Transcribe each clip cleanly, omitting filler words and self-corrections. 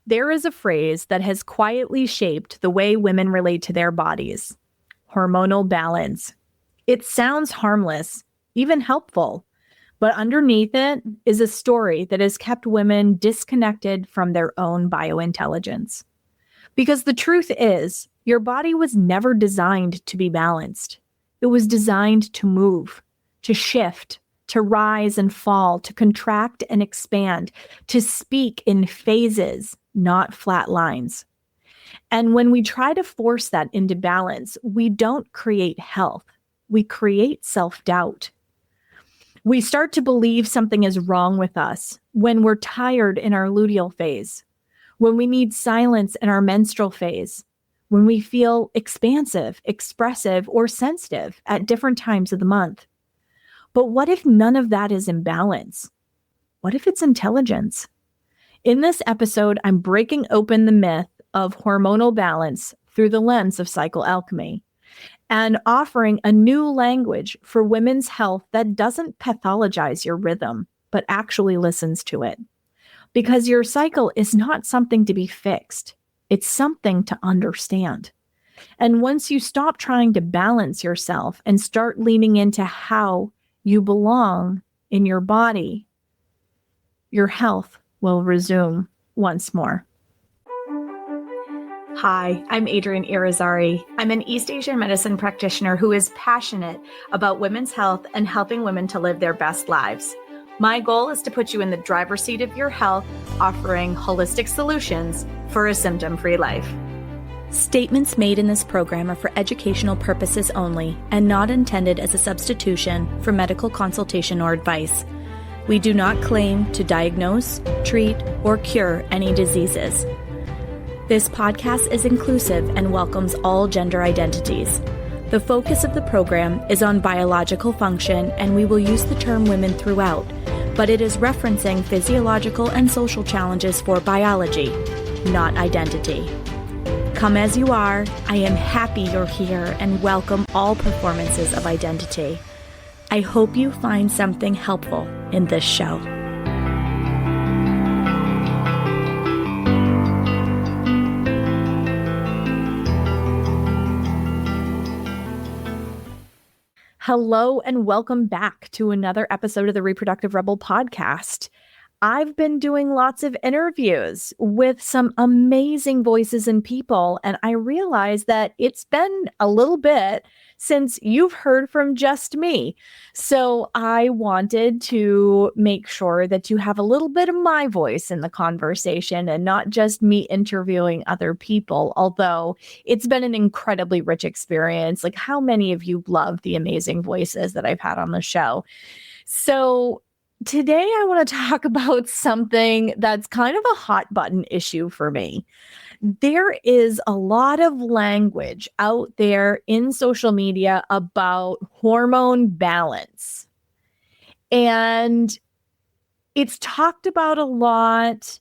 There is a phrase that has quietly shaped the way women relate to their bodies: hormonal balance. It sounds harmless, even helpful, but underneath it is a story that has kept women disconnected from their own biointelligence. Because the truth is, your body was never designed to be balanced. It was designed to move, to shift, to rise and fall, to contract and expand, to speak in phases, not flat lines. And when we try to force that into balance, we don't create health. We create self-doubt. We start to believe something is wrong with us when we're tired in our luteal phase, when we need silence in our menstrual phase, when we feel expansive, expressive, or sensitive at different times of the month. But what if none of that is imbalance? What if it's intelligence? In this episode, I'm breaking open the myth of hormonal balance through the lens of Cycle Alchemy and offering a new language for women's health that doesn't pathologize your rhythm, but actually listens to it. Because your cycle is not something to be fixed. It's something to understand. And once you stop trying to balance yourself and start leaning into how you belong in your body, your health will resume once more. Hi, I'm Adrienne Irizarry. I'm an East Asian medicine practitioner who is passionate about women's health and helping women to live their best lives. My goal is to put you in the driver's seat of your health, offering holistic solutions for a symptom-free life. Statements made in this program are for educational purposes only and not intended as a substitution for medical consultation or advice. We do not claim to diagnose, treat, or cure any diseases. This podcast is inclusive and welcomes all gender identities. The focus of the program is on biological function, and we will use the term women throughout, but it is referencing physiological and social challenges for biology, not identity. Come as you are. I am happy you're here and welcome all performances of identity. I hope you find something helpful in this show. Hello and welcome back to another episode of the Reproductive Rebel podcast. I've been doing lots of interviews with some amazing voices and people, and I realized that it's been a little bit since you've heard from just me. So I wanted to make sure that you have a little bit of my voice in the conversation and not just me interviewing other people, although it's been an incredibly rich experience. Like, how many of you love the amazing voices that I've had on the show? So today, I want to talk about something that's kind of a hot button issue for me. There is a lot of language out there in social media about hormone balance. And it's talked about a lot.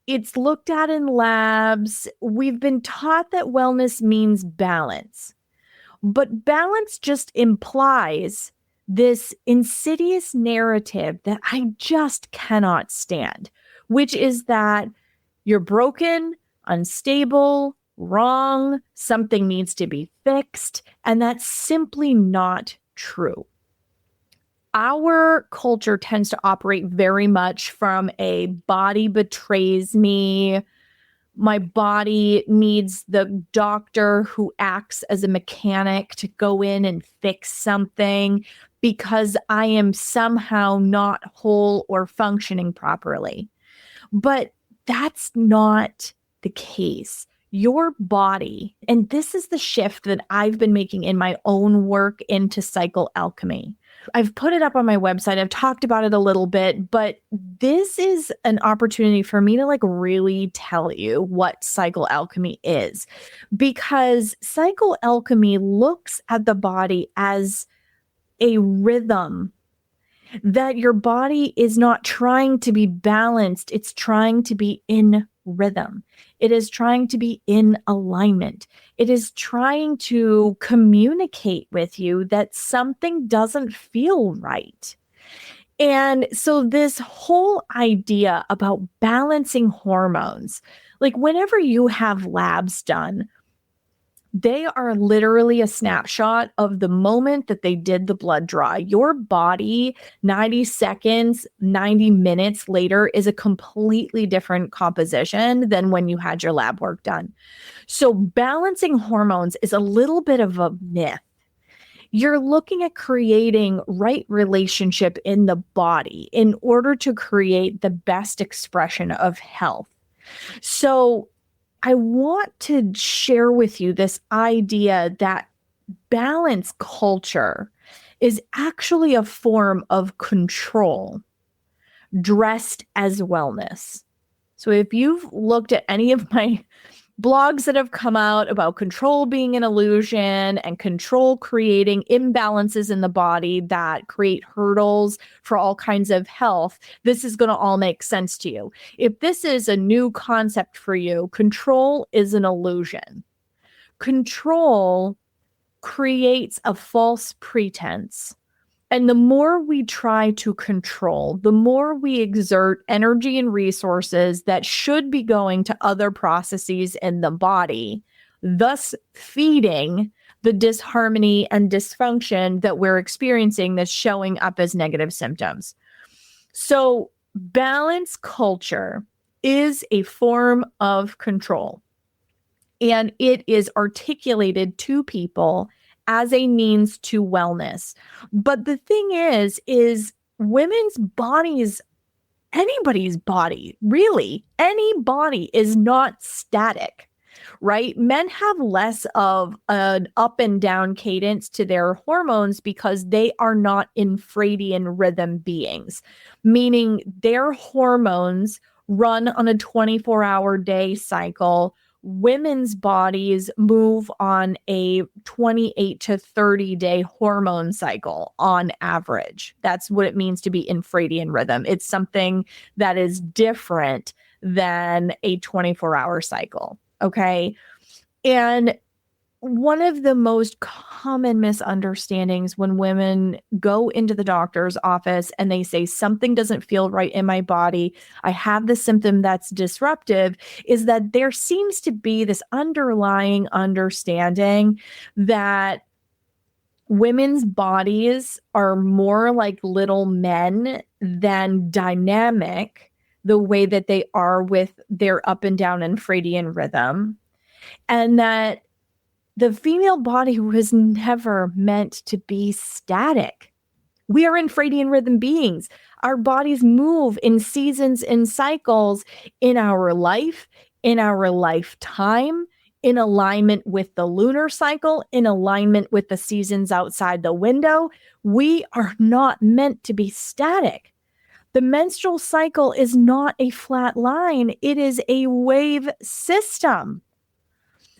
It's looked at in labs. We've been taught that wellness means balance. But balance just implies this insidious narrative that I just cannot stand, which is that you're broken, unstable, wrong, something needs to be fixed, and that's simply not true. Our culture tends to operate very much from a body betrays me. My body needs the doctor who acts as a mechanic to go in and fix something because I am somehow not whole or functioning properly. But that's not the case. Your body, and this is the shift that I've been making in my own work into Cycle Alchemy. I've put it up on my website. I've talked about it a little bit, but this is an opportunity for me to really tell you what Cycle Alchemy is, because Cycle Alchemy looks at the body as a rhythm, that your body is not trying to be balanced. It's trying to be in rhythm. It is trying to be in alignment. It is trying to communicate with you that something doesn't feel right. And so this whole idea about balancing hormones, like whenever you have labs done, they are literally a snapshot of the moment that they did the blood draw. Your body, 90 seconds, 90 minutes later, is a completely different composition than when you had your lab work done. So balancing hormones is a little bit of a myth. You're looking at creating right relationship in the body in order to create the best expression of health. So I want to share with you this idea that balance culture is actually a form of control dressed as wellness. So if you've looked at any of my blogs that have come out about control being an illusion and control creating imbalances in the body that create hurdles for all kinds of health, this is going to all make sense to you. If this is a new concept for you, control is an illusion. Control creates a false pretense. And the more we try to control, the more we exert energy and resources that should be going to other processes in the body, thus feeding the disharmony and dysfunction that we're experiencing that's showing up as negative symptoms. So, balance culture is a form of control, and it is articulated to people as a means to wellness. But the thing is women's bodies, anybody's body, really, any body is not static, right? Men have less of an up and down cadence to their hormones because they are not infradian rhythm beings, meaning their hormones run on a 24-hour day cycle. Women's bodies move on a 28 to 30 day hormone cycle on average. That's what it means to be infradian rhythm. It's something that is different than a 24-hour cycle. Okay. And one of the most common misunderstandings when women go into the doctor's office and they say something doesn't feel right in my body, I have the symptom that's disruptive, is that there seems to be this underlying understanding that women's bodies are more like little men than dynamic the way that they are with their up and down infradian rhythm, and that the female body was never meant to be static. We are infradian rhythm beings. Our bodies move in seasons and cycles in our life, in our lifetime, in alignment with the lunar cycle, in alignment with the seasons outside the window. We are not meant to be static. The menstrual cycle is not a flat line. It is a wave system.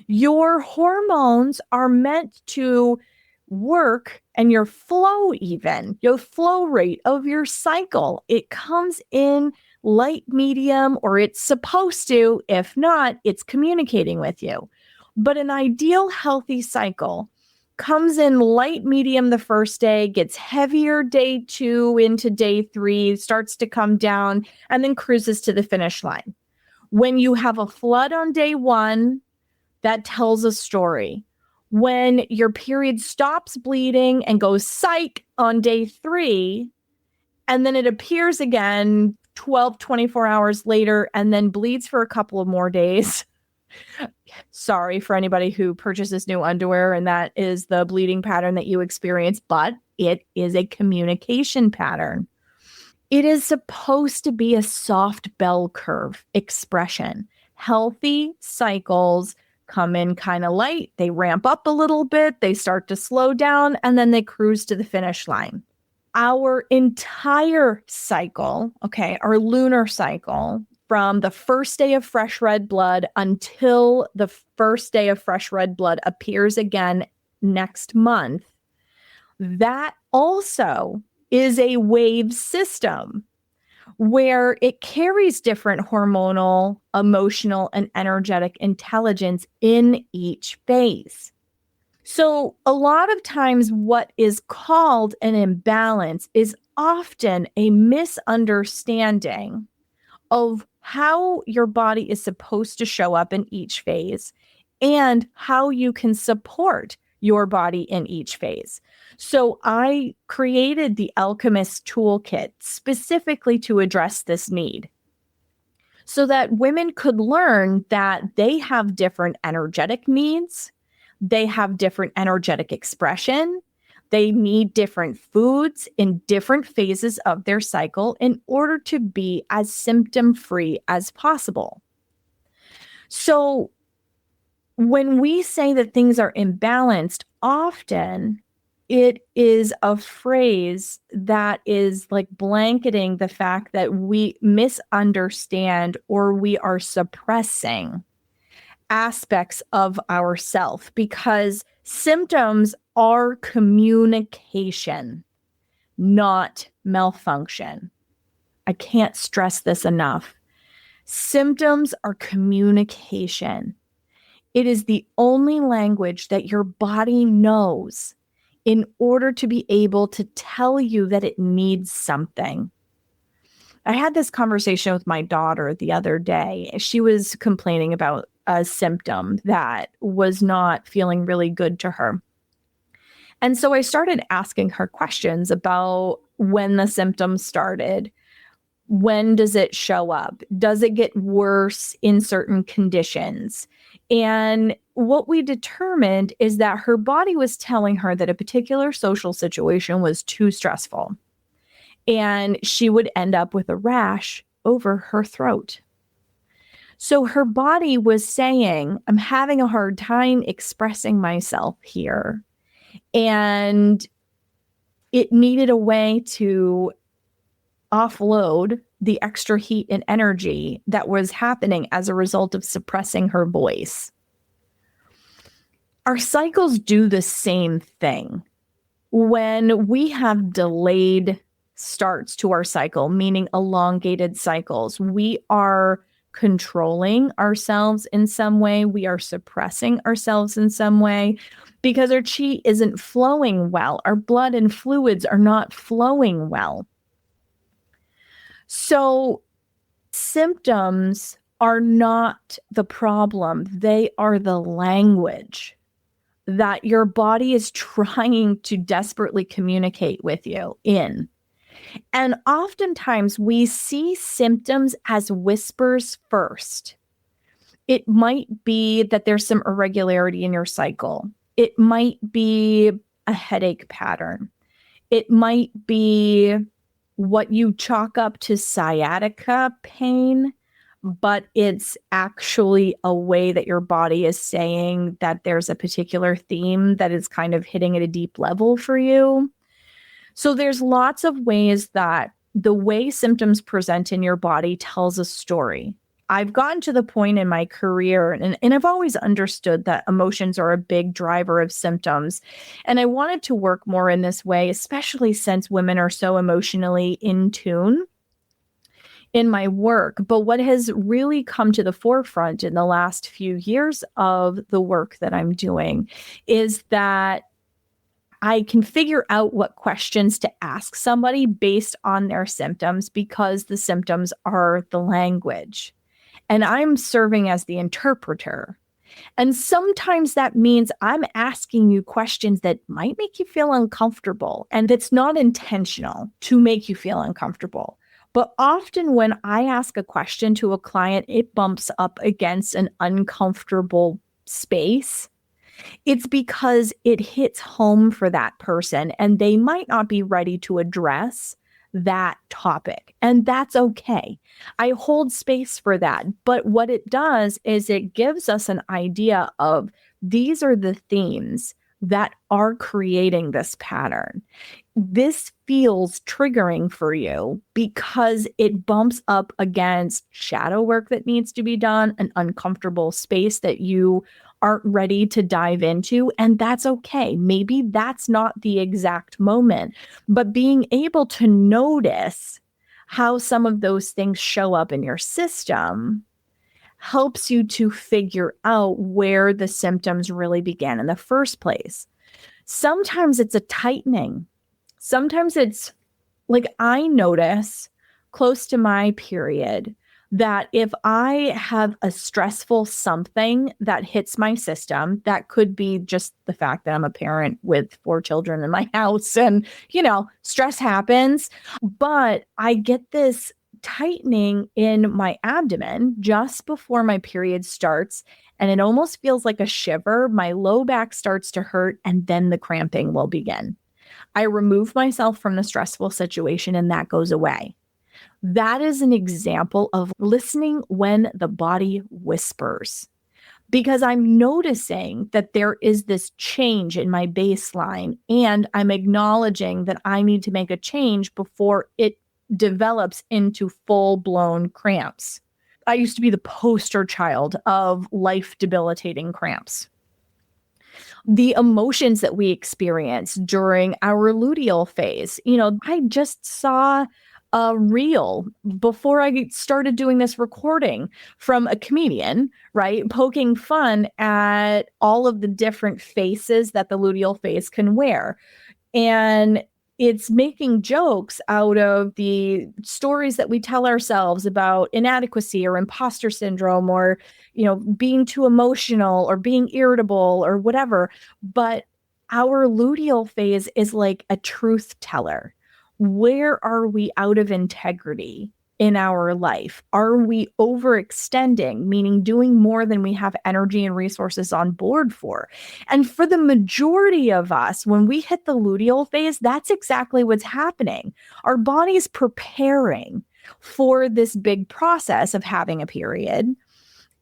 Your hormones are meant to work, and your flow, even your flow rate of your cycle, it comes in light medium, or it's supposed to. If not, it's communicating with you. But an ideal healthy cycle comes in light medium the first day, gets heavier day 2 into day 3, starts to come down, and then cruises to the finish line. When you have a flood on day 1, that tells a story. When your period stops bleeding and goes psych on day 3, and then it appears again 12, 24 hours later, and then bleeds for a couple of more days. Sorry for anybody who purchases new underwear and that is the bleeding pattern that you experience, but it is a communication pattern. It is supposed to be a soft bell curve expression. Healthy cycles come in kind of light, they ramp up a little bit, they start to slow down, and then they cruise to the finish line. Our entire cycle, okay, our lunar cycle, from the first day of fresh red blood until the first day of fresh red blood appears again next month, that also is a wave system where it carries different hormonal, emotional, and energetic intelligence in each phase. So, a lot of times, what is called an imbalance is often a misunderstanding of how your body is supposed to show up in each phase and how you can support your body in each phase. So, I created the Alchemist Toolkit specifically to address this need so that women could learn that they have different energetic needs, they have different energetic expression, they need different foods in different phases of their cycle in order to be as symptom free as possible. So, when we say that things are imbalanced, often it is a phrase that is like blanketing the fact that we misunderstand or we are suppressing aspects of ourself, because symptoms are communication, not malfunction. I can't stress this enough. Symptoms are communication. It is the only language that your body knows in order to be able to tell you that it needs something. I had this conversation with my daughter the other day. She was complaining about a symptom that was not feeling really good to her. And so I started asking her questions about when the symptoms started. When does it show up? Does it get worse in certain conditions? And what we determined is that her body was telling her that a particular social situation was too stressful, and she would end up with a rash over her throat. So her body was saying, I'm having a hard time expressing myself here. And it needed a way to offload the extra heat and energy that was happening as a result of suppressing her voice. Our cycles do the same thing. When we have delayed starts to our cycle, meaning elongated cycles, we are controlling ourselves in some way. We are suppressing ourselves in some way because our chi isn't flowing well. Our blood and fluids are not flowing well. So symptoms are not the problem. They are the language that your body is trying to desperately communicate with you in. And oftentimes we see symptoms as whispers first. It might be that there's some irregularity in your cycle. It might be a headache pattern. It might be what you chalk up to sciatica pain, but it's actually a way that your body is saying that there's a particular theme that is kind of hitting at a deep level for you. So there's lots of ways that the way symptoms present in your body tells a story. I've gotten to the point in my career, and I've always understood that emotions are a big driver of symptoms. And I wanted to work more in this way, especially since women are so emotionally in tune in my work. But what has really come to the forefront in the last few years of the work that I'm doing is that I can figure out what questions to ask somebody based on their symptoms, because the symptoms are the language. And I'm serving as the interpreter. And sometimes that means I'm asking you questions that might make you feel uncomfortable. And it's not intentional to make you feel uncomfortable. But often when I ask a question to a client, it bumps up against an uncomfortable space. It's because it hits home for that person and they might not be ready to address that topic. And that's okay. I hold space for that. But what it does is it gives us an idea of these are the themes that are creating this pattern. This feels triggering for you because it bumps up against shadow work that needs to be done, an uncomfortable space that you aren't ready to dive into. And that's okay. Maybe that's not the exact moment, but being able to notice how some of those things show up in your system helps you to figure out where the symptoms really began in the first place. Sometimes it's a tightening. Sometimes it's like I notice close to my period that if I have a stressful something that hits my system, that could be just the fact that I'm a parent with 4 children in my house and, stress happens, but I get this tightening in my abdomen just before my period starts. And it almost feels like a shiver. My low back starts to hurt, and then the cramping will begin. I remove myself from the stressful situation and that goes away. That is an example of listening when the body whispers, because I'm noticing that there is this change in my baseline and I'm acknowledging that I need to make a change before it develops into full-blown cramps. I used to be the poster child of life debilitating cramps. The emotions that we experience during our luteal phase. I just saw a reel before I started doing this recording from a comedian, right? Poking fun at all of the different faces that the luteal phase can wear. And it's making jokes out of the stories that we tell ourselves about inadequacy or imposter syndrome or, being too emotional or being irritable or whatever. But our luteal phase is like a truth teller. Where are we out of integrity in our life? Are we overextending, meaning doing more than we have energy and resources on board for? And for the majority of us, when we hit the luteal phase, that's exactly what's happening. Our body's preparing for this big process of having a period,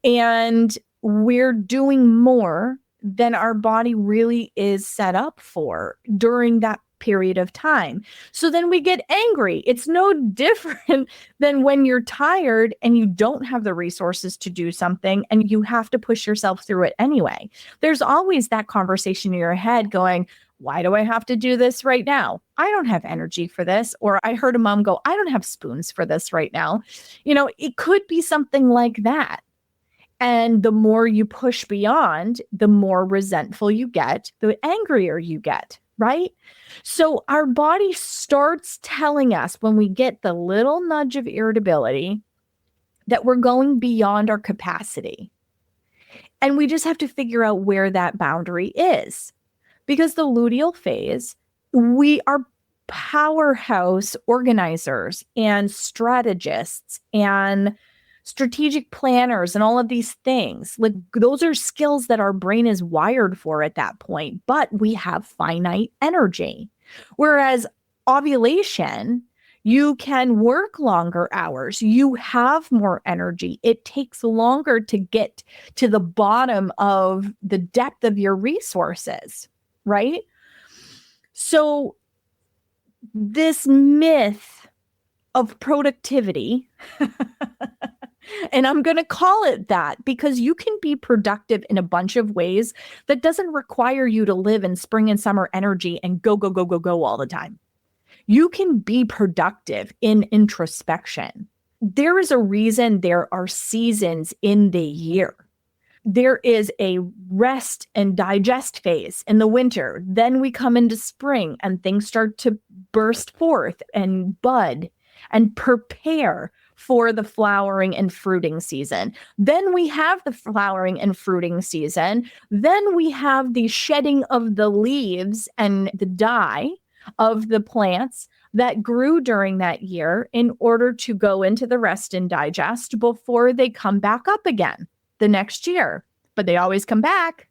and we're doing more than our body really is set up for during that period of time. So then we get angry. It's no different than when you're tired and you don't have the resources to do something and you have to push yourself through it anyway. There's always that conversation in your head going, why do I have to do this right now? I don't have energy for this. Or I heard a mom go, I don't have spoons for this right now. It could be something like that. And the more you push beyond, the more resentful you get, the angrier you get, right? So our body starts telling us when we get the little nudge of irritability that we're going beyond our capacity. And we just have to figure out where that boundary is. Because the luteal phase, we are powerhouse organizers and strategists and strategic planners and all of these things. Like those are skills that our brain is wired for at that point, but we have finite energy. Whereas ovulation, you can work longer hours. You have more energy. It takes longer to get to the bottom of the depth of your resources, right? So this myth of productivity and I'm going to call it that because you can be productive in a bunch of ways that doesn't require you to live in spring and summer energy and go, go, go, go, go all the time. You can be productive in introspection. There is a reason there are seasons in the year. There is a rest and digest phase in the winter. Then we come into spring and things start to burst forth and bud and prepare for the flowering and fruiting season. Then we have the flowering and fruiting season. Then we have the shedding of the leaves and the dye of the plants that grew during that year in order to go into the rest and digest before they come back up again the next year. But they always come back.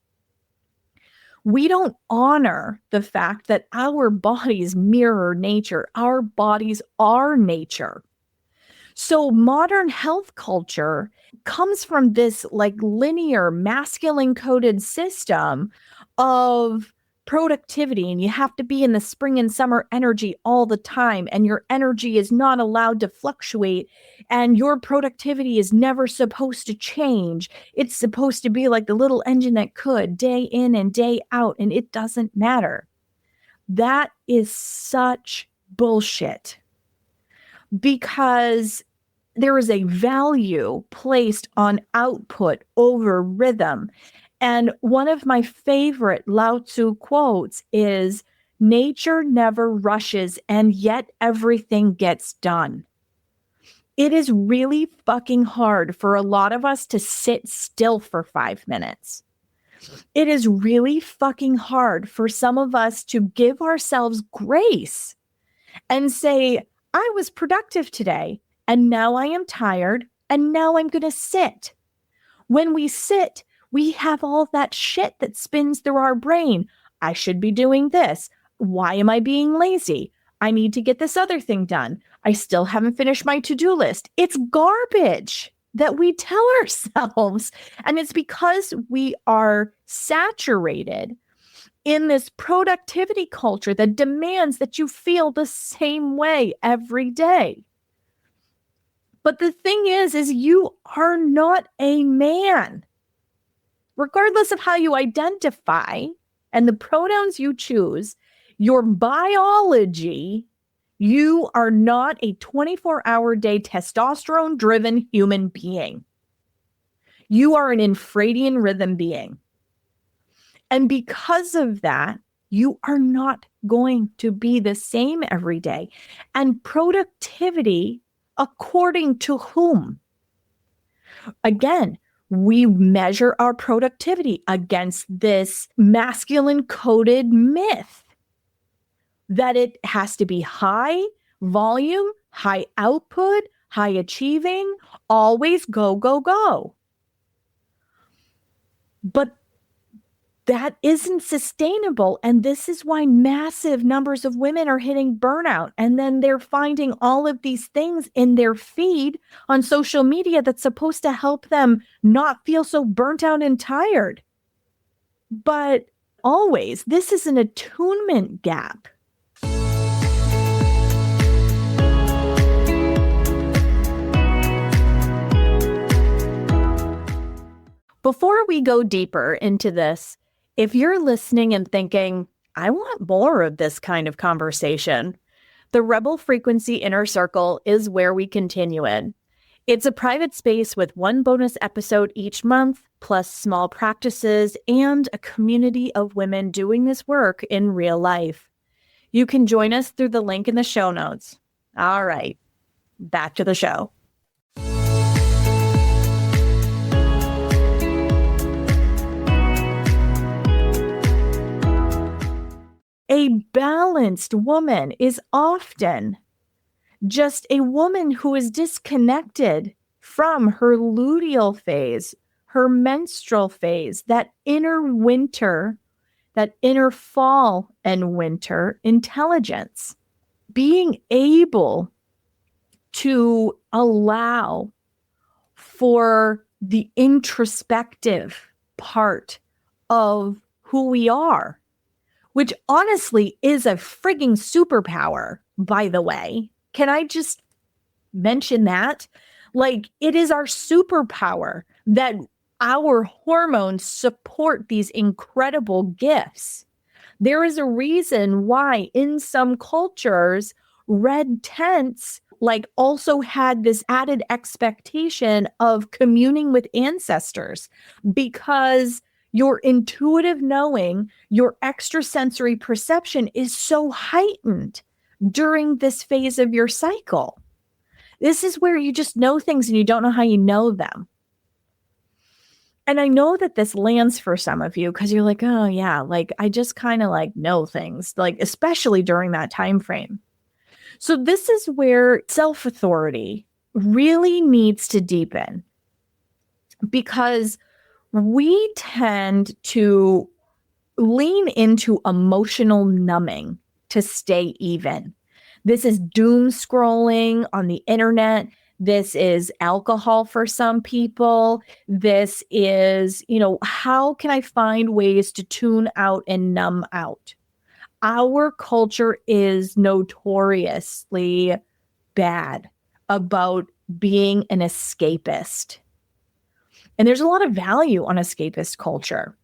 We don't honor the fact that our bodies mirror nature. Our bodies are nature. So modern health culture comes from this like linear masculine coded system of productivity, and you have to be in the spring and summer energy all the time, and your energy is not allowed to fluctuate, and your productivity is never supposed to change. It's supposed to be like the little engine that could, day in and day out, and it doesn't matter. That is such bullshit, because There is a value placed on output over rhythm. And one of my favorite Lao Tzu quotes is, nature never rushes, and yet everything gets done. It is really fucking hard for a lot of us to sit still for 5 minutes. It is really fucking hard for some of us to give ourselves grace and say, I was productive today, and now I am tired, and now I'm going to sit. When we sit, we have all that shit that spins through our brain. I should be doing this. Why am I being lazy? I need to get this other thing done. I still haven't finished my to-do list. It's garbage that we tell ourselves. And it's because we are saturated in this productivity culture that demands that you feel the same way every day. But the thing is you are not a man. Regardless of how you identify and the pronouns you choose, your biology, you are not a 24-hour-day testosterone-driven human being. You are an infradian rhythm being. And because of that, you are not going to be the same every day. And productivity, according to whom? Again, we measure our productivity against this masculine coded myth that it has to be high volume, high output, high achieving, always go, go, go. But that isn't sustainable. And this is why massive numbers of women are hitting burnout. And then they're finding all of these things in their feed on social media that's supposed to help them not feel so burnt out and tired. But always, this is an attunement gap. Before we go deeper into this, if you're listening and thinking, I want more of this kind of conversation, the Rebel Frequency Inner Circle is where we continue in. It's a private space with one bonus episode each month, plus small practices and a community of women doing this work in real life. You can join us through the link in the show notes. All right, back to the show. A balanced woman is often just a woman who is disconnected from her luteal phase, her menstrual phase, that inner winter, that inner fall and winter intelligence. Being able to allow for the introspective part of who we are, which honestly is a frigging superpower, by the way. Can I just mention that? Like, it is our superpower that our hormones support these incredible gifts. There is a reason why in some cultures, red tents also had this added expectation of communing with ancestors, because your intuitive knowing, your extrasensory perception is so heightened during this phase of your cycle. This is where you just know things and you don't know how you know them. And I know that this lands for some of you because you're like, oh yeah, I just kind of know things, especially during that time frame. So this is where self-authority really needs to deepen, because we tend to lean into emotional numbing to stay even. This is doom scrolling on the internet. This is alcohol for some people. This is, how can I find ways to tune out and numb out? Our culture is notoriously bad about being an escapist. And there's a lot of value on escapist culture.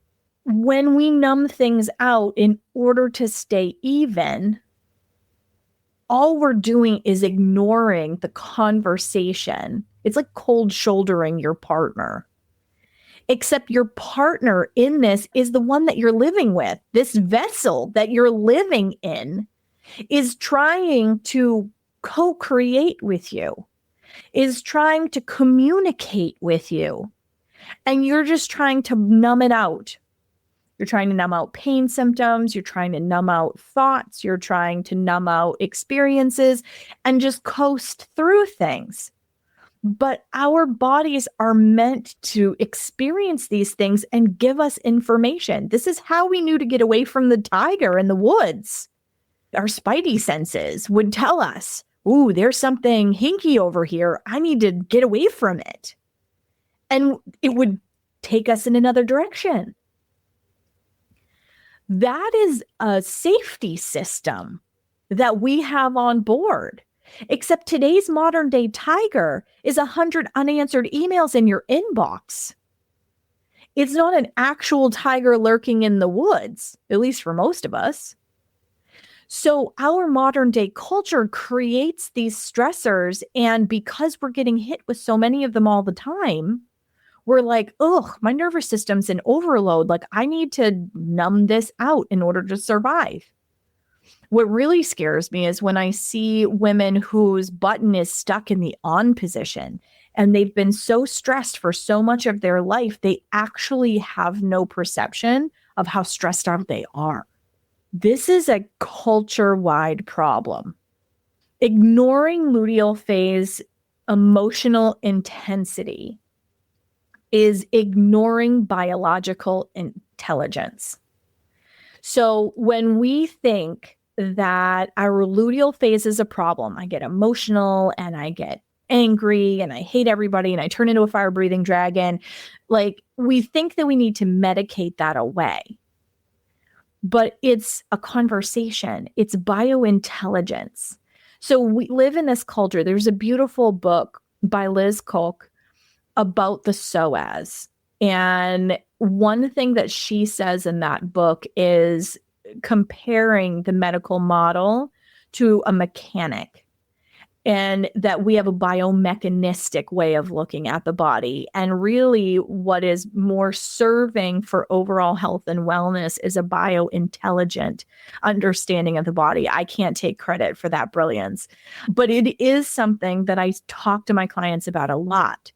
When we numb things out in order to stay even, all we're doing is ignoring the conversation. It's like cold shouldering your partner. Except your partner in this is the one that you're living with. This vessel that you're living in is trying to co-create with you, is trying to communicate with you. And you're just trying to numb it out. You're trying to numb out pain symptoms. You're trying to numb out thoughts. You're trying to numb out experiences and just coast through things. But our bodies are meant to experience these things and give us information. This is how we knew to get away from the tiger in the woods. Our spidey senses would tell us, ooh, there's something hinky over here. I need to get away from it. And it would take us in another direction. That is a safety system that we have on board. Except today's modern day tiger is 100 unanswered emails in your inbox. It's not an actual tiger lurking in the woods, at least for most of us. So our modern day culture creates these stressors. And because we're getting hit with so many of them all the time, we're like, oh, my nervous system's in overload. Like, I need to numb this out in order to survive. What really scares me is when I see women whose button is stuck in the on position and they've been so stressed for so much of their life, they actually have no perception of how stressed out they are. This is a culture-wide problem. Ignoring luteal phase emotional intensity is ignoring biological intelligence. So when we think that our luteal phase is a problem, I get emotional and I get angry and I hate everybody and I turn into a fire-breathing dragon, like we think that we need to medicate that away. But it's a conversation. It's biointelligence. So we live in this culture. There's a beautiful book by Liz Koch about the psoas. And one thing that she says in that book is comparing the medical model to a mechanic, and that we have a biomechanistic way of looking at the body. And really what is more serving for overall health and wellness is a biointelligent understanding of the body. I can't take credit for that brilliance, but it is something that I talk to my clients about a lot.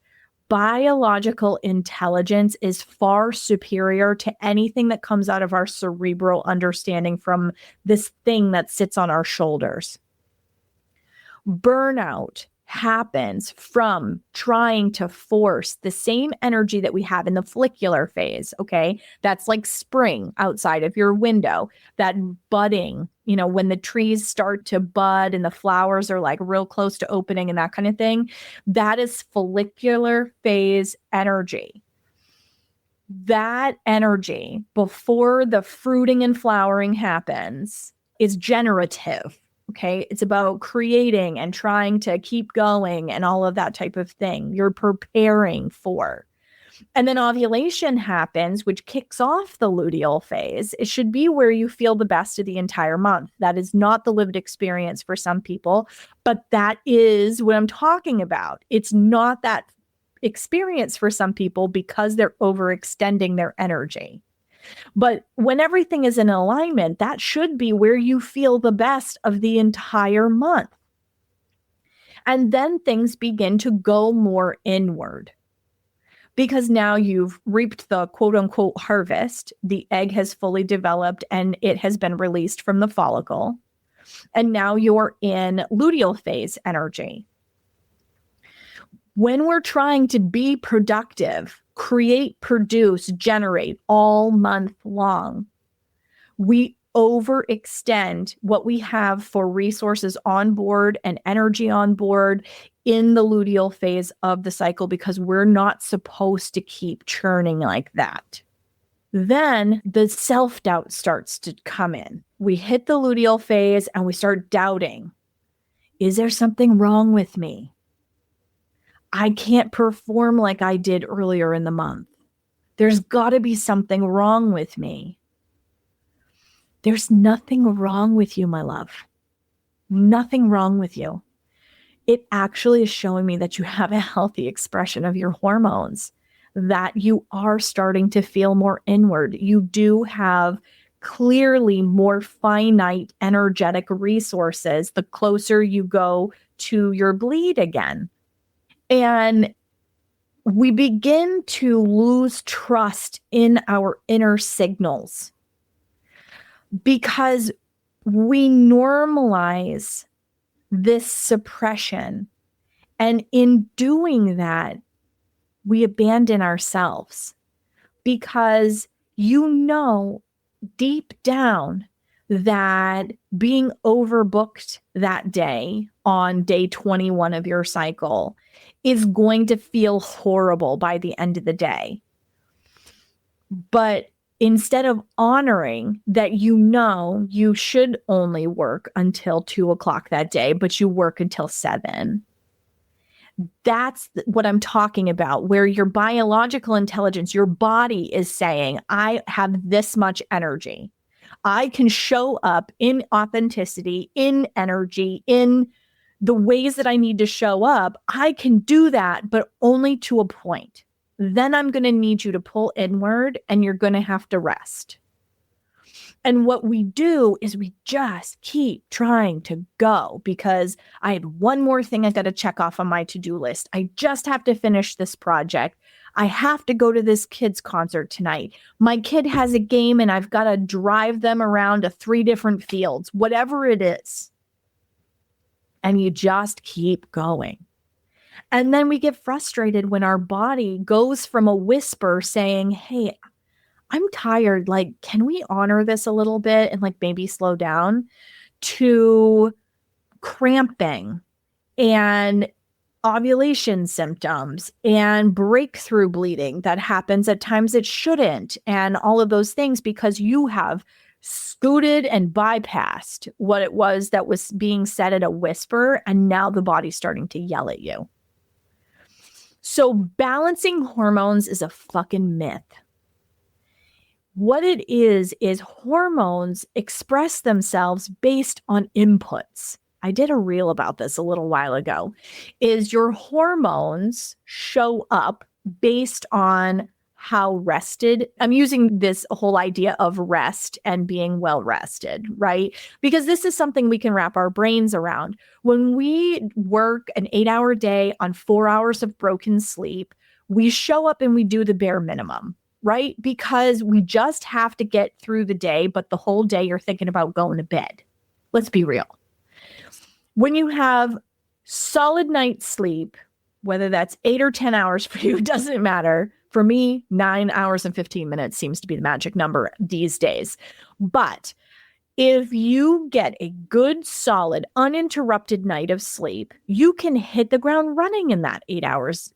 Biological intelligence is far superior to anything that comes out of our cerebral understanding from this thing that sits on our shoulders. Burnout happens from trying to force the same energy that we have in the follicular phase, okay? That's like spring outside of your window, that budding, when the trees start to bud and the flowers are like real close to opening and that kind of thing. That is follicular phase energy. That energy before the fruiting and flowering happens is generative. Okay, it's about creating and trying to keep going and all of that type of thing. You're preparing for. And then ovulation happens, which kicks off the luteal phase. It should be where you feel the best of the entire month. That is not the lived experience for some people, but that is what I'm talking about. It's not that experience for some people because they're overextending their energy. But when everything is in alignment, that should be where you feel the best of the entire month. And then things begin to go more inward because now you've reaped the quote unquote harvest. The egg has fully developed and it has been released from the follicle. And now you're in luteal phase energy. When we're trying to be productive, create, produce, generate all month long, we overextend what we have for resources on board and energy on board in the luteal phase of the cycle because we're not supposed to keep churning like that. Then the self-doubt starts to come in. We hit the luteal phase and we start doubting. Is there something wrong with me? I can't perform like I did earlier in the month. There's got to be something wrong with me. There's nothing wrong with you, my love. nothing wrong with you. It actually is showing me that you have a healthy expression of your hormones, that you are starting to feel more inward. You do have clearly more finite energetic resources the closer you go to your bleed again. And we begin to lose trust in our inner signals because we normalize this suppression. And in doing that, we abandon ourselves because you know deep down that being overbooked that day on day 21 of your cycle is going to feel horrible by the end of the day. But instead of honoring that, you should only work until 2:00 that day, but you work until 7. That's what I'm talking about, where your biological intelligence, your body is saying, I have this much energy. I can show up in authenticity, in energy, in the ways that I need to show up. I can do that, but only to a point. Then I'm going to need you to pull inward and you're going to have to rest. And what we do is we just keep trying to go because I had one more thing I got to check off on my to-do list. I just have to finish this project. I have to go to this kid's concert tonight. My kid has a game and I've got to drive them around to 3 different fields, whatever it is. And you just keep going. And then we get frustrated when our body goes from a whisper saying, hey, I'm tired. Like, can we honor this a little bit and like maybe slow down, to cramping and ovulation symptoms and breakthrough bleeding that happens at times it shouldn't, and all of those things because you have scooted and bypassed what it was that was being said at a whisper, and now the body's starting to yell at you. So balancing hormones is a fucking myth. What it is hormones express themselves based on inputs. I did a reel about this a little while ago. Is your hormones show up based on how rested. I'm using this whole idea of rest and being well rested, right? Because this is something we can wrap our brains around. When we work an 8-hour day on 4 hours of broken sleep, we show up and we do the bare minimum, right? Because we just have to get through the day, but the whole day you're thinking about going to bed. Let's be real. When you have solid night's sleep, whether that's 8 or 10 hours for you, doesn't matter. For me, 9 hours and 15 minutes seems to be the magic number these days. But if you get a good, solid, uninterrupted night of sleep, you can hit the ground running in that 8 hours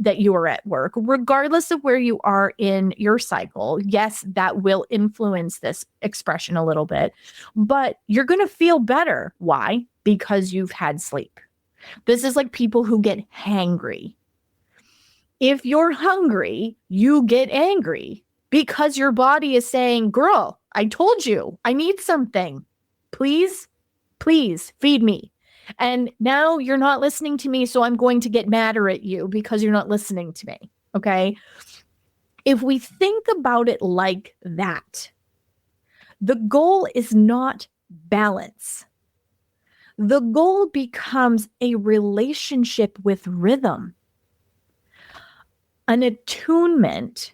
that you are at work, regardless of where you are in your cycle. Yes, that will influence this expression a little bit, but you're going to feel better. Why? Because you've had sleep. This is like people who get hangry. If you're hungry, you get angry because your body is saying, girl, I told you, I need something. Please, please feed me. And now you're not listening to me, so I'm going to get madder at you because you're not listening to me, okay? If we think about it like that, the goal is not balance. The goal becomes a relationship with rhythm, an attunement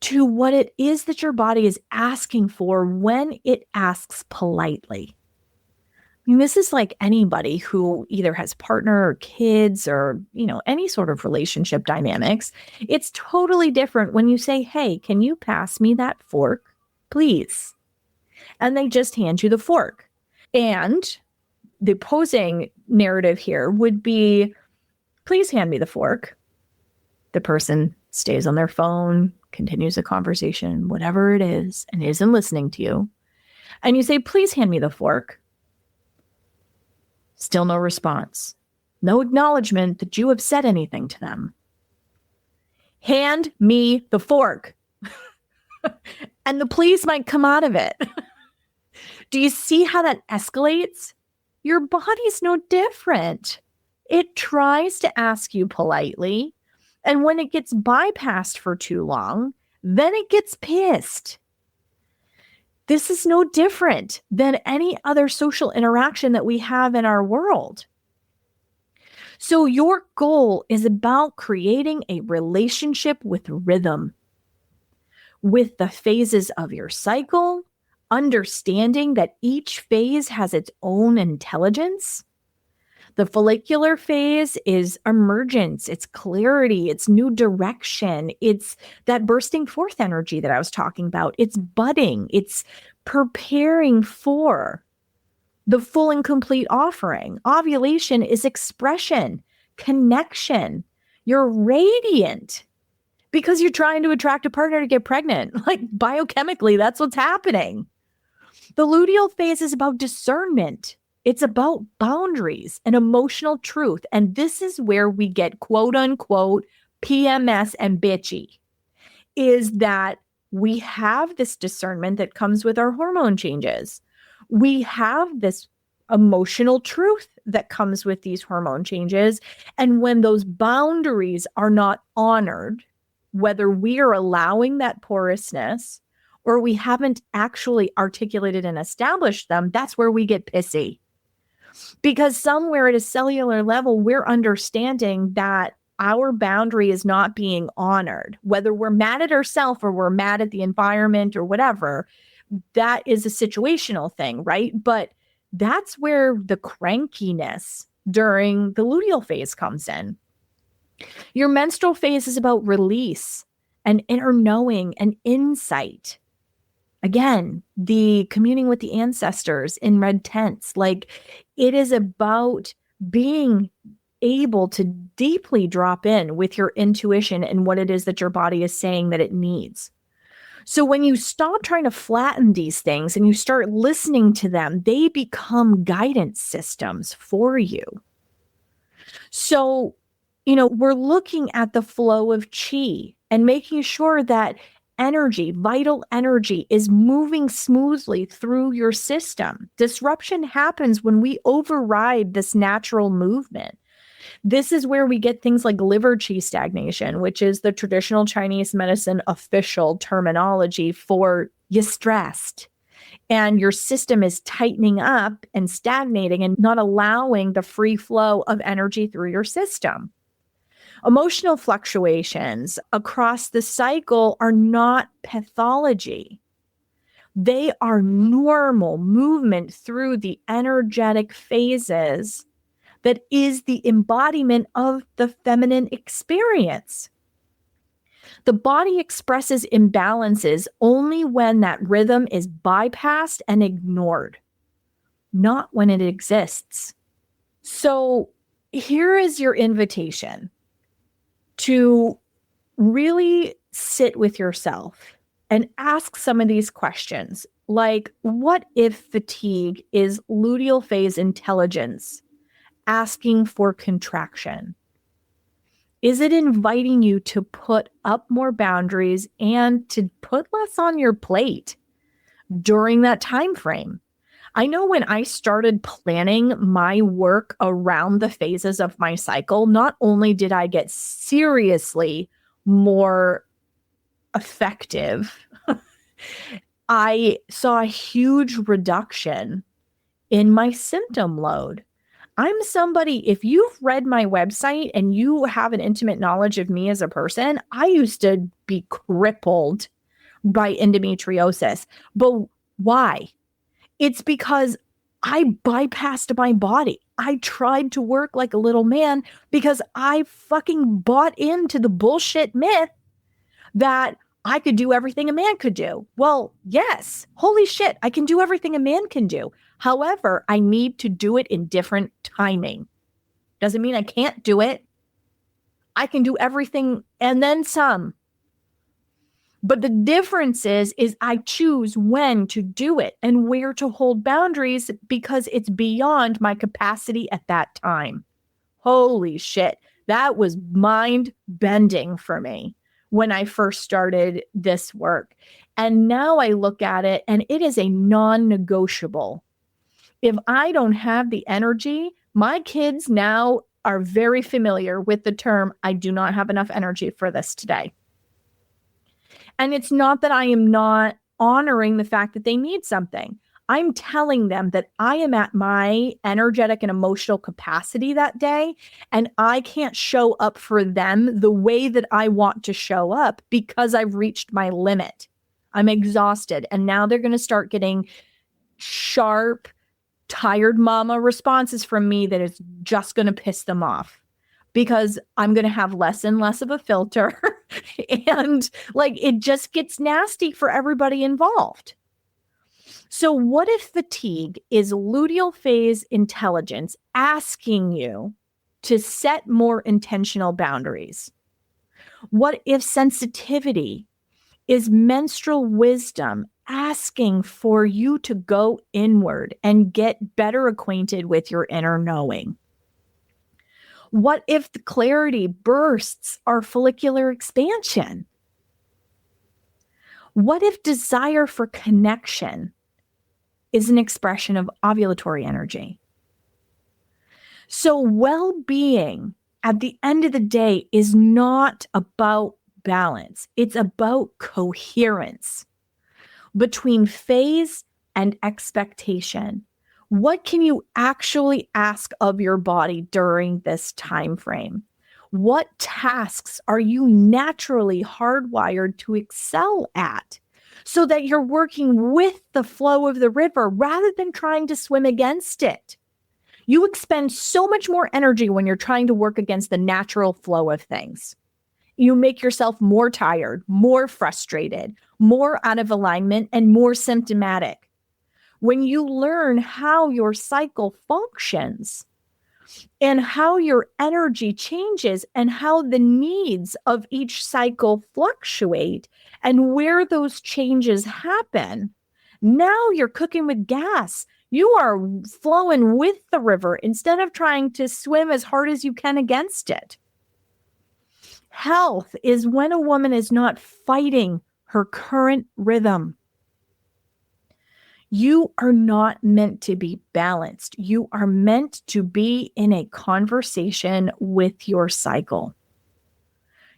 to what it is that your body is asking for when it asks politely. I mean, this is like anybody who either has partner or kids or, any sort of relationship dynamics. It's totally different when you say, hey, can you pass me that fork, please? And they just hand you the fork. And the opposing narrative here would be, please hand me the fork. The person stays on their phone, continues the conversation, whatever it is, and isn't listening to you. And you say, please hand me the fork. Still no response. No acknowledgement that you have said anything to them. Hand me the fork. And the police might come out of it. Do you see how that escalates? Your body's no different. It tries to ask you politely, and when it gets bypassed for too long, then it gets pissed. This is no different than any other social interaction that we have in our world. So your goal is about creating a relationship with rhythm, with the phases of your cycle, understanding that each phase has its own intelligence. The follicular phase is emergence, it's clarity, it's new direction, it's that bursting forth energy that I was talking about. It's budding, it's preparing for the full and complete offering. Ovulation is expression, connection. You're radiant because you're trying to attract a partner to get pregnant. Like biochemically, that's what's happening. The luteal phase is about discernment. It's about boundaries and emotional truth. And this is where we get quote unquote PMS and bitchy, is that we have this discernment that comes with our hormone changes. We have this emotional truth that comes with these hormone changes. And when those boundaries are not honored, whether we are allowing that porousness or we haven't actually articulated and established them, that's where we get pissy. Because somewhere at a cellular level, we're understanding that our boundary is not being honored, whether we're mad at ourselves or we're mad at the environment or whatever. That is a situational thing, right? But that's where the crankiness during the luteal phase comes in. Your menstrual phase is about release and inner knowing and insight. Again, the communing with the ancestors in red tents, like it is about being able to deeply drop in with your intuition and what it is that your body is saying that it needs. So when you stop trying to flatten these things and you start listening to them, they become guidance systems for you. So, we're looking at the flow of chi and making sure that energy, vital energy, is moving smoothly through your system. Disruption happens when we override this natural movement. This is where we get things like liver qi stagnation, which is the traditional Chinese medicine official terminology for you're stressed and your system is tightening up and stagnating and not allowing the free flow of energy through your system. Emotional fluctuations across the cycle are not pathology. They are normal movement through the energetic phases that is the embodiment of the feminine experience. The body expresses imbalances only when that rhythm is bypassed and ignored, not when it exists. So here is your invitation to really sit with yourself and ask some of these questions, like, what if fatigue is luteal phase intelligence asking for contraction? Is it inviting you to put up more boundaries and to put less on your plate during that time frame? I know when I started planning my work around the phases of my cycle, not only did I get seriously more effective, I saw a huge reduction in my symptom load. I'm somebody, if you've read my website and you have an intimate knowledge of me as a person, I used to be crippled by endometriosis. But why? It's because I bypassed my body. I tried to work like a little man because I fucking bought into the bullshit myth that I could do everything a man could do. Well, yes, holy shit, I can do everything a man can do. However, I need to do it in different timing. Doesn't mean I can't do it. I can do everything and then some. But the difference is I choose when to do it and where to hold boundaries because it's beyond my capacity at that time. Holy shit. That was mind bending for me when I first started this work. And now I look at it and it is a non-negotiable. If I don't have the energy, my kids now are very familiar with the term, I do not have enough energy for this today. And it's not that I am not honoring the fact that they need something. I'm telling them that I am at my energetic and emotional capacity that day, and I can't show up for them the way that I want to show up because I've reached my limit. I'm exhausted. And now they're going to start getting sharp, tired mama responses from me that is just going to piss them off because I'm going to have less and less of a filter. And like, it just gets nasty for everybody involved. So what if fatigue is luteal phase intelligence asking you to set more intentional boundaries? What if sensitivity is menstrual wisdom asking for you to go inward and get better acquainted with your inner knowing? What if the clarity bursts are follicular expansion? What if desire for connection is an expression of ovulatory energy? So well-being at the end of the day is not about balance. It's about coherence between phase and expectation. What can you actually ask of your body during this time frame? What tasks are you naturally hardwired to excel at so that you're working with the flow of the river rather than trying to swim against it? You expend so much more energy when you're trying to work against the natural flow of things. You make yourself more tired, more frustrated, more out of alignment, and more symptomatic. When you learn how your cycle functions and how your energy changes and how the needs of each cycle fluctuate and where those changes happen, now you're cooking with gas. You are flowing with the river instead of trying to swim as hard as you can against it. Health is when a woman is not fighting her current rhythm. You are not meant to be balanced. You are meant to be in a conversation with your cycle.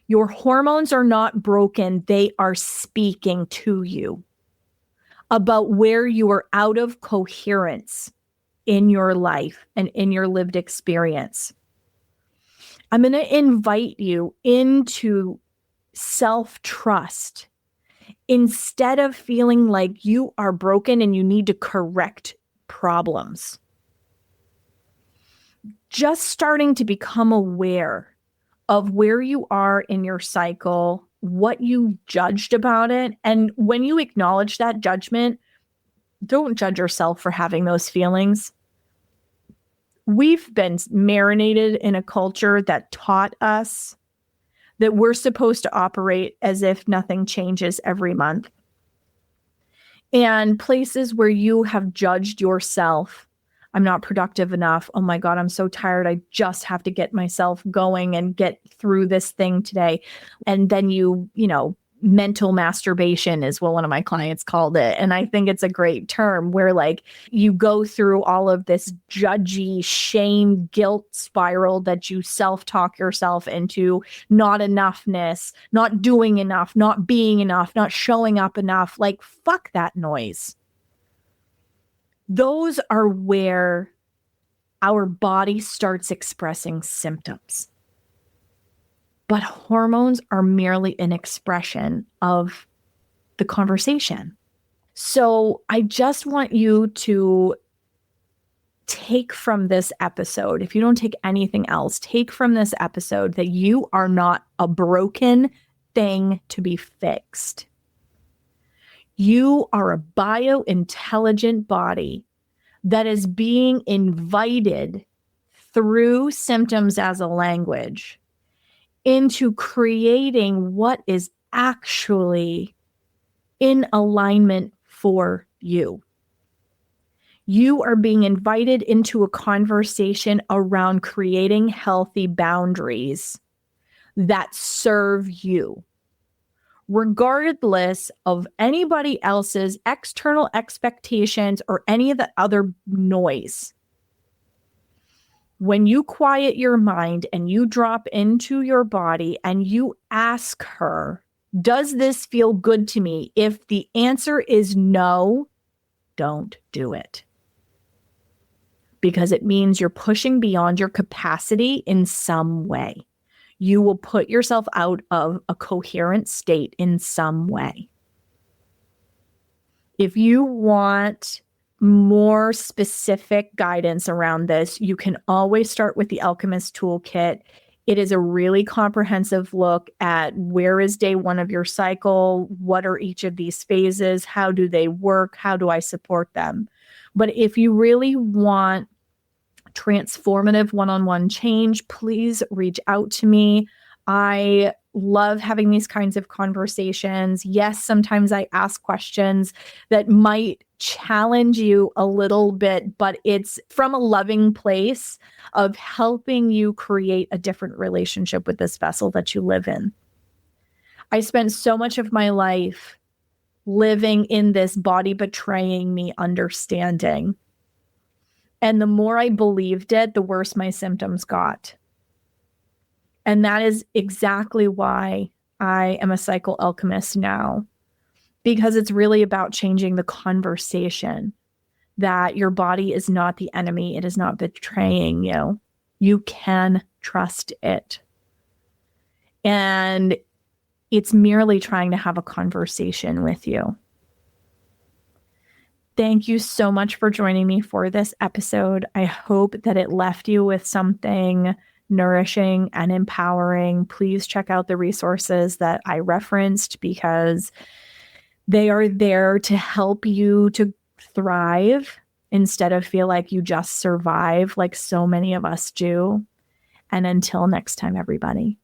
Your hormones are not broken. They are speaking to you about where you are out of coherence in your life and in your lived experience. I'm going to invite you into self-trust instead of feeling like you are broken and you need to correct problems. Just starting to become aware of where you are in your cycle, what you judged about it. And when you acknowledge that judgment, don't judge yourself for having those feelings. We've been marinated in a culture that taught us that we're supposed to operate as if nothing changes every month. And places where you have judged yourself, I'm not productive enough. Oh my God, I'm so tired. I just have to get myself going and get through this thing today. And then you mental masturbation is what one of my clients called it. And I think it's a great term where like you go through all of this judgy shame, guilt spiral that you self-talk yourself into not enoughness, not doing enough, not being enough, not showing up enough. Like, fuck that noise. Those are where our body starts expressing symptoms. But hormones are merely an expression of the conversation. So I just want you to take from this episode, if you don't take anything else, take from this episode that you are not a broken thing to be fixed. You are a biointelligent body that is being invited through symptoms as a language into creating what is actually in alignment for you. You are being invited into a conversation around creating healthy boundaries that serve you regardless of anybody else's external expectations or any of the other noise. When you quiet your mind and you drop into your body and you ask her, does this feel good to me? If the answer is no, don't do it. Because it means you're pushing beyond your capacity in some way. You will put yourself out of a coherent state in some way. If you want more specific guidance around this, you can always start with the Alchemist Toolkit. It is a really comprehensive look at where is day one of your cycle, what are each of these phases, how do they work, how do I support them? But if you really want transformative one-on-one change, please reach out to me. I love having these kinds of conversations. Yes, sometimes I ask questions that might challenge you a little bit, but it's from a loving place of helping you create a different relationship with this vessel that you live in. I spent so much of my life living in this body betraying me understanding. And the more I believed it, the worse my symptoms got. And that is exactly why I am a cycle alchemist now, because it's really about changing the conversation that your body is not the enemy. It is not betraying you. You can trust it. And it's merely trying to have a conversation with you. Thank you so much for joining me for this episode. I hope that it left you with something nourishing and empowering. Please check out the resources that I referenced because they are there to help you to thrive instead of feel like you just survive like so many of us do. And until next time, everybody.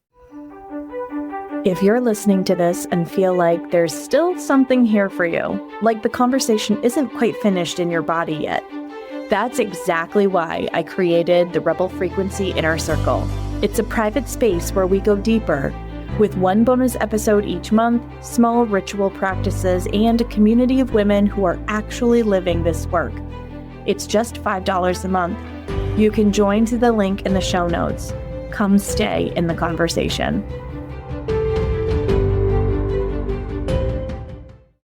If you're listening to this and feel like there's still something here for you, like the conversation isn't quite finished in your body yet, that's exactly why I created the Rebel Frequency Inner Circle. It's a private space where we go deeper with one bonus episode each month, small ritual practices, and a community of women who are actually living this work. It's just $5 a month. You can join to the link in the show notes. Come stay in the conversation.